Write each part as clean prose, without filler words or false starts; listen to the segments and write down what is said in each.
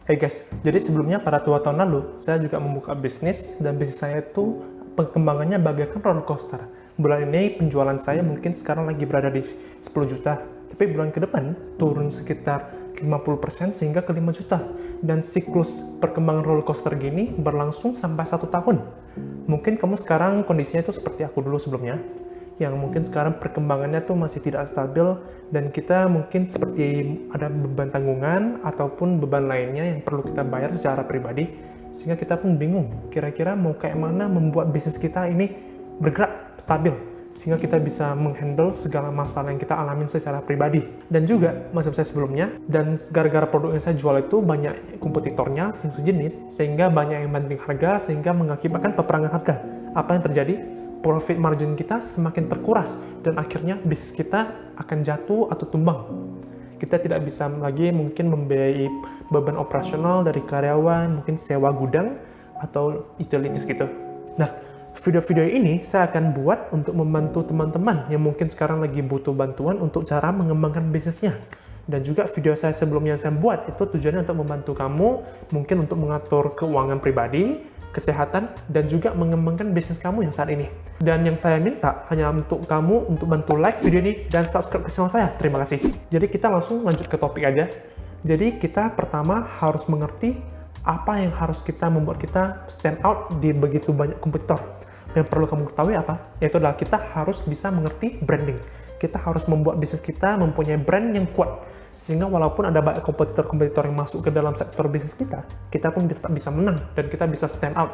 Hey guys, jadi sebelumnya pada 2 tahun lalu, saya juga membuka bisnis, dan bisnis saya itu perkembangannya bagaikan roller coaster. Bulan ini penjualan saya mungkin sekarang lagi berada di 10 juta, tapi bulan ke depan turun sekitar 50% sehingga ke 5 juta. Dan siklus perkembangan roller coaster gini berlangsung sampai 1 tahun. Mungkin kamu sekarang kondisinya itu seperti aku dulu sebelumnya, yang mungkin sekarang perkembangannya tuh masih tidak stabil, dan kita mungkin seperti ada beban tanggungan ataupun beban lainnya yang perlu kita bayar secara pribadi, sehingga kita pun bingung kira-kira mau kayak mana membuat bisnis kita ini bergerak stabil, sehingga kita bisa menghandle segala masalah yang kita alamin secara pribadi. Dan juga macam saya sebelumnya, dan gara-gara produk yang saya jual itu banyak kompetitornya yang sejenis, sehingga banyak yang banting harga, sehingga mengakibatkan peperangan harga. Apa yang terjadi? Profit margin kita semakin terkuras, dan akhirnya bisnis kita akan jatuh atau tumbang. Kita tidak bisa lagi mungkin membiayai beban operasional dari karyawan, mungkin sewa gudang, atau utilities gitu. Nah, video-video ini saya akan buat untuk membantu teman-teman yang mungkin sekarang lagi butuh bantuan untuk cara mengembangkan bisnisnya. Dan juga video saya sebelumnya yang saya buat itu tujuannya untuk membantu kamu mungkin untuk mengatur keuangan pribadi, kesehatan, dan juga mengembangkan bisnis kamu yang saat ini. Dan yang saya minta hanya untuk kamu untuk bantu like video ini dan subscribe ke channel saya. Terima kasih. Jadi kita langsung lanjut ke topik aja. Jadi kita pertama harus mengerti apa yang harus kita membuat kita stand out di begitu banyak kompetitor. Yang perlu kamu ketahui apa? Yaitu adalah kita harus bisa mengerti branding. Kita harus membuat bisnis kita mempunyai brand yang kuat, sehingga walaupun ada banyak kompetitor-kompetitor yang masuk ke dalam sektor bisnis kita pun tetap bisa menang dan kita bisa stand out.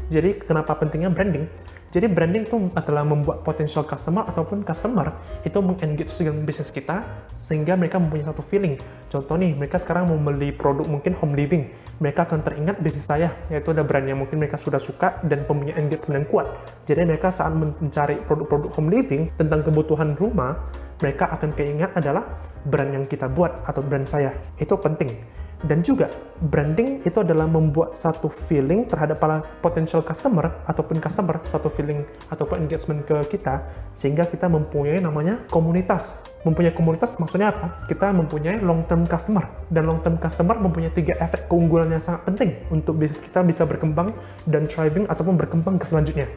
Jadi kenapa pentingnya branding? Jadi branding itu adalah membuat potential customer ataupun customer itu meng-engage dengan bisnis kita, sehingga mereka mempunyai satu feeling. Contoh nih, mereka sekarang mau beli produk mungkin home living, mereka akan teringat bisnis saya, yaitu ada brand yang mungkin mereka sudah suka dan mempunyai engagement yang kuat. Jadi mereka saat mencari produk-produk home living tentang kebutuhan rumah, mereka akan keingat adalah brand yang kita buat atau brand saya. Itu penting. Dan juga branding itu adalah membuat satu feeling terhadap para potential customer ataupun customer, satu feeling ataupun engagement ke kita, sehingga kita mempunyai namanya komunitas. Mempunyai komunitas maksudnya apa? Kita mempunyai long term customer, dan long term customer mempunyai 3 efek keunggulan yang sangat penting untuk bisnis kita bisa berkembang dan thriving ataupun berkembang ke selanjutnya.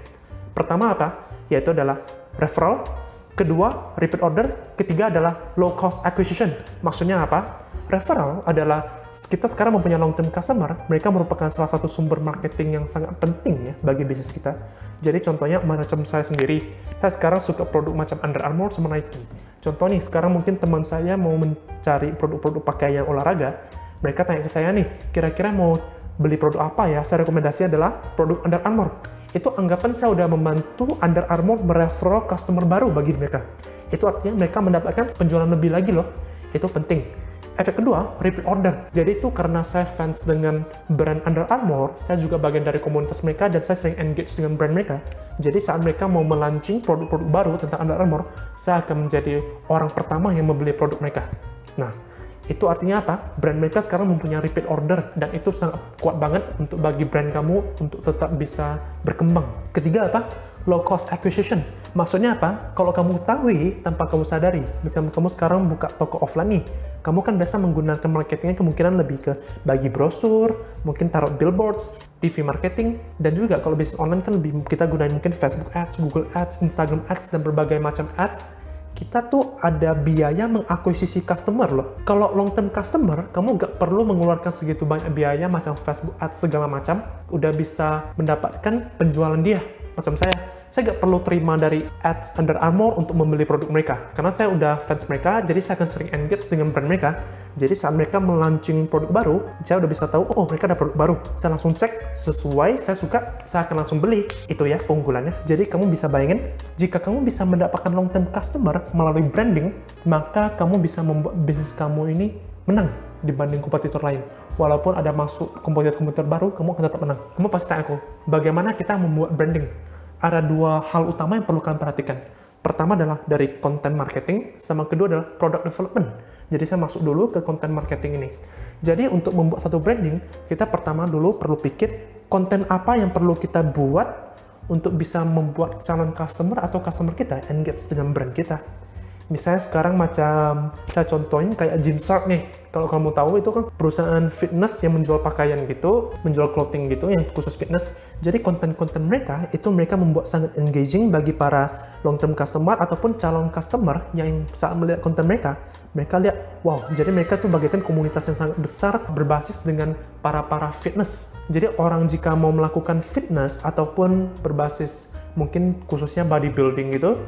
Pertama apa? Yaitu adalah referral. Kedua, repeat order. Ketiga adalah low cost acquisition. Maksudnya apa? Referral adalah kita sekarang mempunyai long term customer, mereka merupakan salah satu sumber marketing yang sangat penting ya bagi bisnis kita. Jadi contohnya macam saya sendiri, saya sekarang suka produk macam Under Armour sama Nike. Contoh nih, sekarang mungkin teman saya mau mencari produk-produk pakaian olahraga, mereka tanya ke saya nih, kira-kira mau beli produk apa ya? Saya rekomendasi adalah produk Under Armour. Itu anggapan saya udah membantu Under Armour mereferral customer baru bagi mereka. Itu artinya mereka mendapatkan penjualan lebih lagi loh. Itu penting. Efek kedua, repeat order. Jadi itu karena saya fans dengan brand Under Armour, saya juga bagian dari komunitas mereka dan saya sering engage dengan brand mereka. Jadi saat mereka mau melaunching produk-produk baru tentang Under Armour, saya akan menjadi orang pertama yang membeli produk mereka. Nah, itu artinya apa? Brand mereka sekarang mempunyai repeat order, dan itu sangat kuat banget untuk bagi brand kamu untuk tetap bisa berkembang. Ketiga apa? Low cost acquisition. Maksudnya apa? Kalau kamu ketahui tanpa kamu sadari, macam kamu sekarang buka toko offline nih, kamu kan biasa menggunakan marketingnya kemungkinan lebih ke bagi brosur, mungkin taruh billboards, TV marketing, dan juga kalau bisnis online kan lebih kita gunain mungkin Facebook Ads, Google Ads, Instagram Ads, dan berbagai macam ads. Kita tuh ada biaya mengakuisisi customer loh. Kalau long term customer, kamu nggak perlu mengeluarkan segitu banyak biaya macam Facebook Ads segala macam, udah bisa mendapatkan penjualan dia. Macam saya nggak perlu terima dari ads Under Armour untuk membeli produk mereka, karena saya udah fans mereka, jadi saya akan sering engage dengan brand mereka. Jadi saat mereka melaunching produk baru, saya udah bisa tahu, oh mereka ada produk baru, saya langsung cek, sesuai saya suka, saya akan langsung beli. Itu ya keunggulannya. Jadi kamu bisa bayangin, jika kamu bisa mendapatkan long term customer melalui branding, maka kamu bisa membuat bisnis kamu ini menang dibanding kompetitor lain. Walaupun ada masuk kompetitor baru, kamu akan tetap menang. Kamu pasti tanya aku, bagaimana kita membuat branding? Ada 2 hal utama yang perlu kalian perhatikan. Pertama adalah dari content marketing, sama kedua adalah product development. Jadi saya masuk dulu ke content marketing ini. Jadi untuk membuat satu branding, kita pertama dulu perlu pikir konten apa yang perlu kita buat untuk bisa membuat calon customer atau customer kita engage dengan brand kita. Misalnya sekarang macam saya contohin kayak Gymshark nih. Kalau kamu tahu itu kan perusahaan fitness yang menjual pakaian gitu, menjual clothing gitu yang khusus fitness. Jadi konten-konten mereka itu mereka membuat sangat engaging bagi para long-term customer ataupun calon customer yang saat melihat konten mereka lihat, wow, jadi mereka tuh bagaikan komunitas yang sangat besar berbasis dengan para fitness. Jadi orang jika mau melakukan fitness ataupun berbasis mungkin khususnya bodybuilding gitu,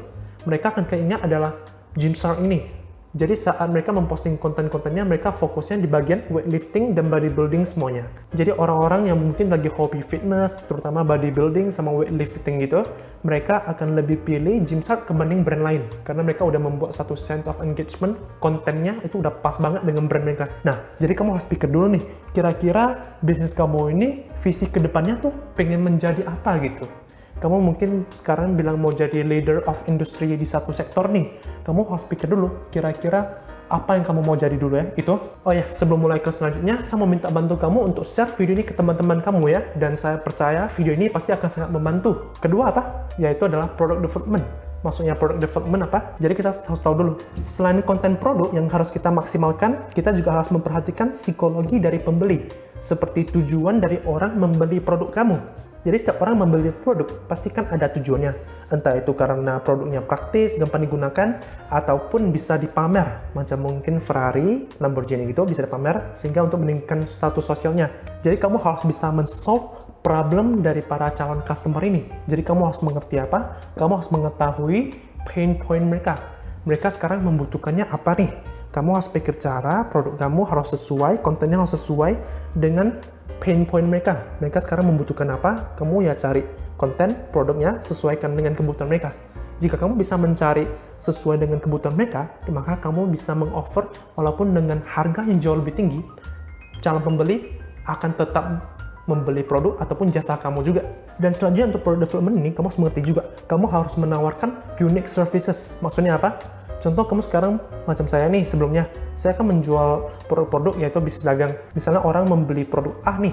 mereka akan keinginnya adalah Gymshark ini. Jadi saat mereka memposting konten-kontennya, mereka fokusnya di bagian weightlifting dan bodybuilding semuanya. Jadi orang-orang yang mungkin lagi hobi fitness, terutama bodybuilding sama weightlifting gitu, mereka akan lebih pilih Gymshark kebanding brand lain. Karena mereka udah membuat satu sense of engagement, kontennya itu udah pas banget dengan brand mereka. Nah, jadi kamu harus pikir dulu nih, kira-kira bisnis kamu ini, visi kedepannya tuh pengen menjadi apa gitu. Kamu mungkin sekarang bilang mau jadi leader of industry di satu sektor nih. Kamu harus pikir dulu, kira-kira apa yang kamu mau jadi dulu ya, itu. Oh ya, sebelum mulai kelas selanjutnya, saya mau minta bantu kamu untuk share video ini ke teman-teman kamu ya. Dan saya percaya video ini pasti akan sangat membantu. Kedua apa? Yaitu adalah product development. Maksudnya product development apa? Jadi kita harus tahu dulu. Selain konten produk yang harus kita maksimalkan, kita juga harus memperhatikan psikologi dari pembeli. Seperti tujuan dari orang membeli produk kamu. Jadi setiap orang membeli produk pastikan ada tujuannya. Entah itu karena produknya praktis, gampang digunakan, ataupun bisa dipamer. Macam mungkin Ferrari, Lamborghini gitu bisa dipamer sehingga untuk meningkatkan status sosialnya. Jadi kamu harus bisa men-solve problem dari para calon customer ini. Jadi kamu harus mengerti apa? Kamu harus mengetahui pain point mereka. Mereka sekarang membutuhkannya apa nih? Kamu harus pikir cara produk kamu harus sesuai, kontennya harus sesuai dengan pain point mereka. Mereka sekarang membutuhkan apa? Kamu ya cari konten, produknya sesuaikan dengan kebutuhan mereka. Jika kamu bisa mencari sesuai dengan kebutuhan mereka, maka kamu bisa meng-offer walaupun dengan harga yang jauh lebih tinggi, calon pembeli akan tetap membeli produk ataupun jasa kamu juga. Dan selanjutnya untuk product development ini, kamu harus mengerti juga. Kamu harus menawarkan unique services. Maksudnya apa? Contoh kamu sekarang, macam saya nih sebelumnya, saya akan menjual produk-produk yaitu bisnis dagang. Misalnya orang membeli produk A nih,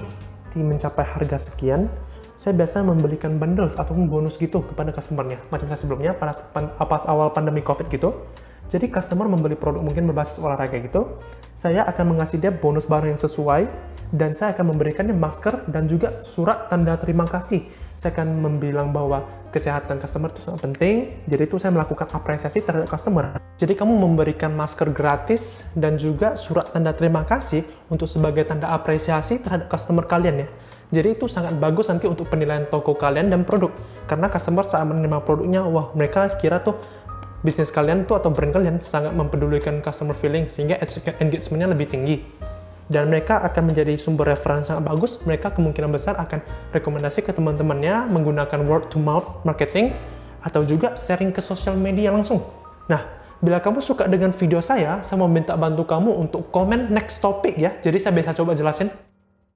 mencapai harga sekian, saya biasa membelikan bundles ataupun bonus gitu kepada customer-nya. Macam saya sebelumnya, pas awal pandemi COVID gitu, jadi customer membeli produk mungkin berbasis olahraga gitu, saya akan mengasih dia bonus barang yang sesuai, dan saya akan memberikannya masker dan juga surat tanda terima kasih. Saya akan membilang bahwa kesehatan customer itu sangat penting, jadi itu saya melakukan apresiasi terhadap customer. Jadi kamu memberikan masker gratis dan juga surat tanda terima kasih untuk sebagai tanda apresiasi terhadap customer kalian ya. Jadi itu sangat bagus nanti untuk penilaian toko kalian dan produk. Karena customer saat menerima produknya, wah mereka kira tuh bisnis kalian tuh atau brand kalian sangat mempedulikan customer feeling sehingga engagement-nya lebih tinggi. Dan mereka akan menjadi sumber referensi sangat bagus. Mereka kemungkinan besar akan rekomendasi ke teman-temannya menggunakan word to mouth marketing atau juga sharing ke sosial media langsung. Nah, bila kamu suka dengan video saya mau minta bantu kamu untuk komen next topic ya. Jadi saya bisa coba jelasin.